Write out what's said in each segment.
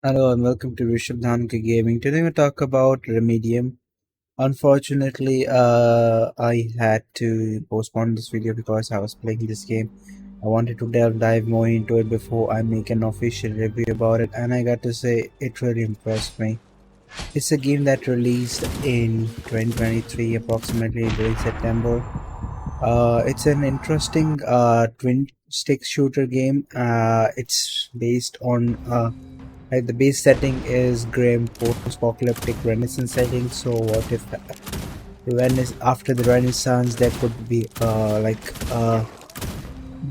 Hello and welcome to Rishabh Dhanke Gaming. Today we talk about Remedium. Unfortunately, I had to postpone this video because I was playing this game. I wanted to dive more into it before I make an official review about it, and I got to say it really impressed me. It's a game that released in 2023, approximately during September. It's an interesting twin stick shooter game. It's based on the base setting is grim post-apocalyptic Renaissance setting. So what if after the Renaissance there could be a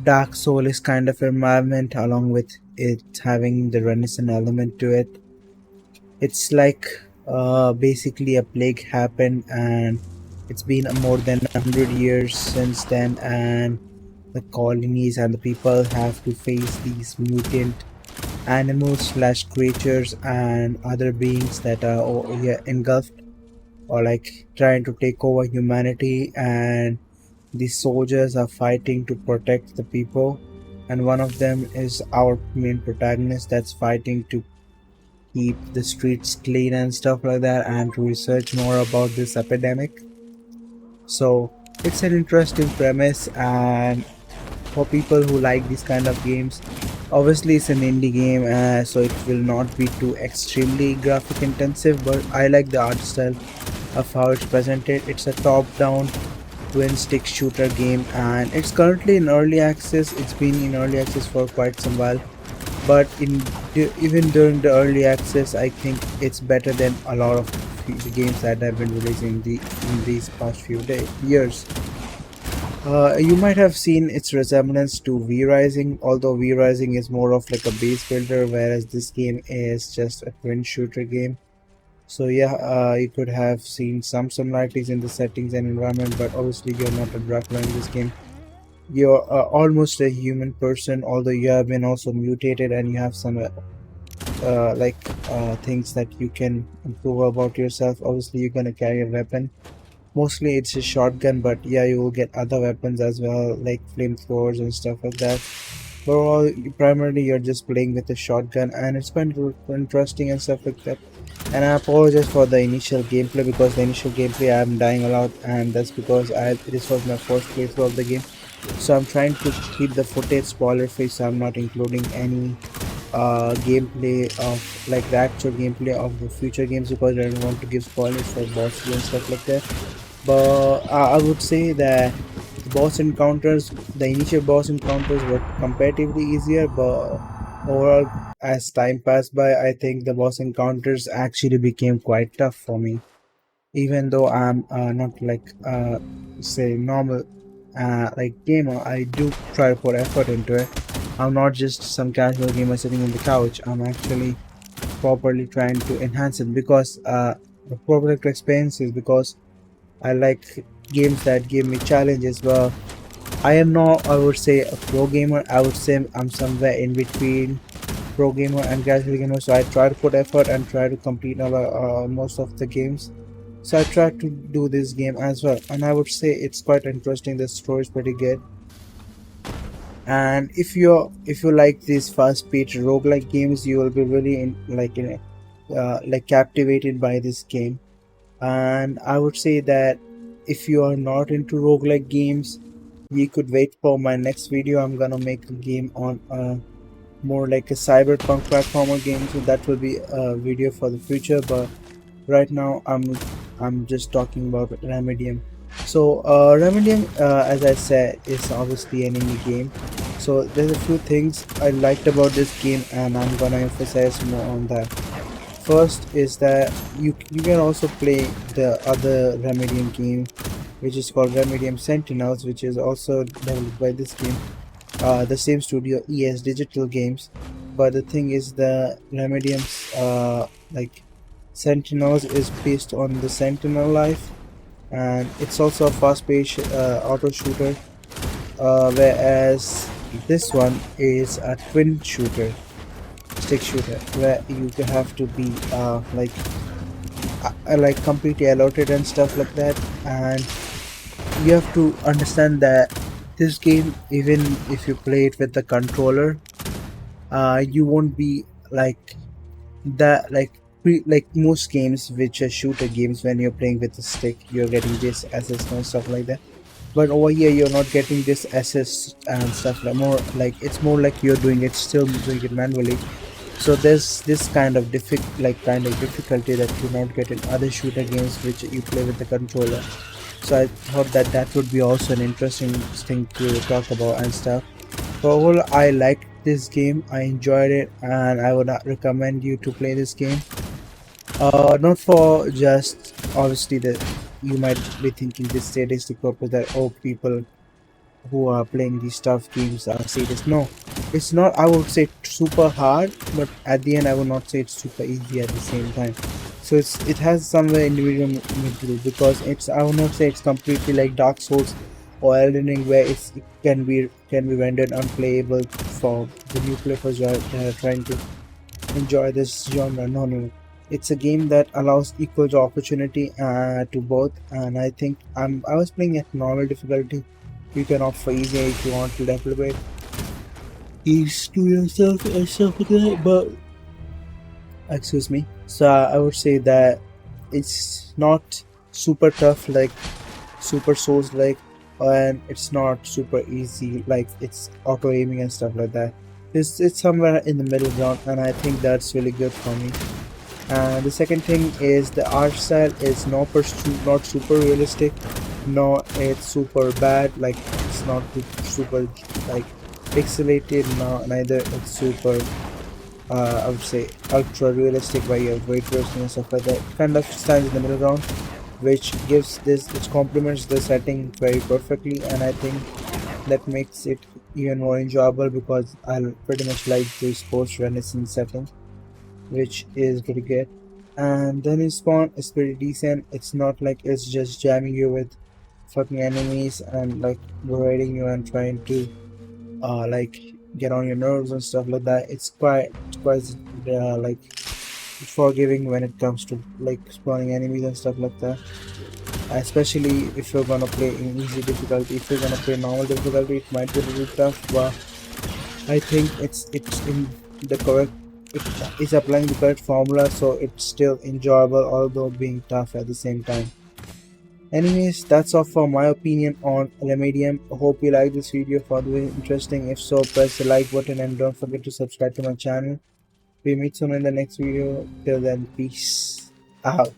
dark soulless kind of environment along with it having the Renaissance element to it. It's like basically a plague happened and it's been more than 100 years since then, and the colonies and the people have to face these mutant animals slash creatures and other beings that are engulfed or like trying to take over humanity, and these soldiers are fighting to protect the people, and one of them is our main protagonist that's fighting to keep the streets clean and stuff like that, and to research more about this epidemic. So it's an interesting premise, and for people who like these kind of games, obviously it's an indie game, so it will not be too extremely graphic intensive, but I like the art style of how it's presented. It's a top-down twin stick shooter game, and it's currently in early access. It's been in early access for quite some while, but even during the early access, I think it's better than a lot of the games that have been releasing in these past few years. You might have seen its resemblance to V Rising, although V Rising is more of like a base builder, whereas this game is just a twin shooter game. So yeah, you could have seen some similarities in the settings and environment, but obviously you're not a Dracula in this game. You're almost a human person, although you have been also mutated and you have some things that you can improve about yourself. Obviously, you're gonna carry a weapon. Mostly it's a shotgun, but yeah, you will get other weapons as well, like flamethrowers and stuff like that. But primarily you're just playing with a shotgun, and it's quite interesting and stuff like that. And I apologize for the initial gameplay, because the initial gameplay I'm dying a lot, and that's because this was my first playthrough of the game. So I'm trying to keep the footage spoiler free, so I'm not including any gameplay of like the actual gameplay of the future games, because I don't want to give spoilers for bosses and stuff like that. But I would say that the initial boss encounters were comparatively easier, but overall, as time passed by, I think the boss encounters actually became quite tough for me. Even though I'm not like say normal like gamer, I do try to put effort into it. I'm not just some casual gamer sitting on the couch. I'm actually properly trying to enhance it, because the proper experience is because I like games that give me challenges. But I am not, I would say, a pro gamer. I would say I'm somewhere in between pro gamer and casual gamer. So I try to put effort and try to complete most of the games. So I try to do this game as well, and I would say it's quite interesting. The story is pretty good, and if you like these fast-paced roguelike games, you will be really like captivated by this game. And I would say that if you are not into roguelike games, you could wait for my next video. I'm gonna make a game on more like a cyberpunk platformer game, so that will be a video for the future. But right now I'm just talking about Remedium. So Remedium, as I said, is obviously an indie game. So there's a few things I liked about this game, and I'm gonna emphasize more on that. First is that you can also play the other Remedium game, which is called Remedium Sentinels, which is also developed by this game, the same studio, ES Digital Games. But the thing is, the Remedium's Sentinels is based on the Sentinel life, and it's also a fast-paced auto shooter, whereas this one is a twin shooter, stick shooter, where you have to be like completely alerted and stuff like that. And you have to understand that this game, even if you play it with the controller, you won't be like that like most games which are shooter games, when you're playing with a stick you're getting this assist and stuff like that, but over here you're not getting this assist and stuff, like more like it's more like you're doing it, still doing it manually. So there's this kind of difficulty that you not get in other shooter games which you play with the controller. So I thought that that would be also an interesting thing to talk about and stuff. For all, I liked this game, I enjoyed it, and I would recommend you to play this game. Not for just obviously the you might be thinking this statistic purpose that oh people who are playing these tough games are serious. No, it's not. I would say super hard, but at the end I would not say it's super easy at the same time. So it has somewhere in the middle because it's, I would not say it's completely like Dark Souls or Elden Ring where it can be rendered unplayable for the new players who are trying to enjoy this genre. No, no, no. It's a game that allows equal opportunity to both, and I think I was playing at normal difficulty. You can opt for easy if you want to level it ease to yourself and stuff like that. But excuse me. So I would say that it's not super tough like super souls like, and it's not super easy like it's auto aiming and stuff like that. It's somewhere in the middle ground, and I think that's really good for me. And the second thing is the art style is not super realistic. No, it's super bad. Like it's not super like pixelated. No, neither it's super. I would say ultra realistic where you have weight roasting and stuff like that. It kind of stands in the middle ground, which complements the setting very perfectly, and I think that makes it even more enjoyable because I pretty much like this post renaissance setting, which is pretty good. And then in spawn is pretty decent. It's not like it's just jamming you with fucking enemies and like berating you and trying to like get on your nerves and stuff like that. It's quite like forgiving when it comes to like spawning enemies and stuff like that. Especially if you're gonna play in easy difficulty. If you're gonna play normal difficulty, it might be a little tough, but I think it's in the correct. It is applying the correct formula, so it's still enjoyable, although being tough at the same time. Anyways, that's all for my opinion on Remedium. Hope you like this video. Found it interesting. If so, press the like button and don't forget to subscribe to my channel. We meet soon in the next video. Till then, peace out.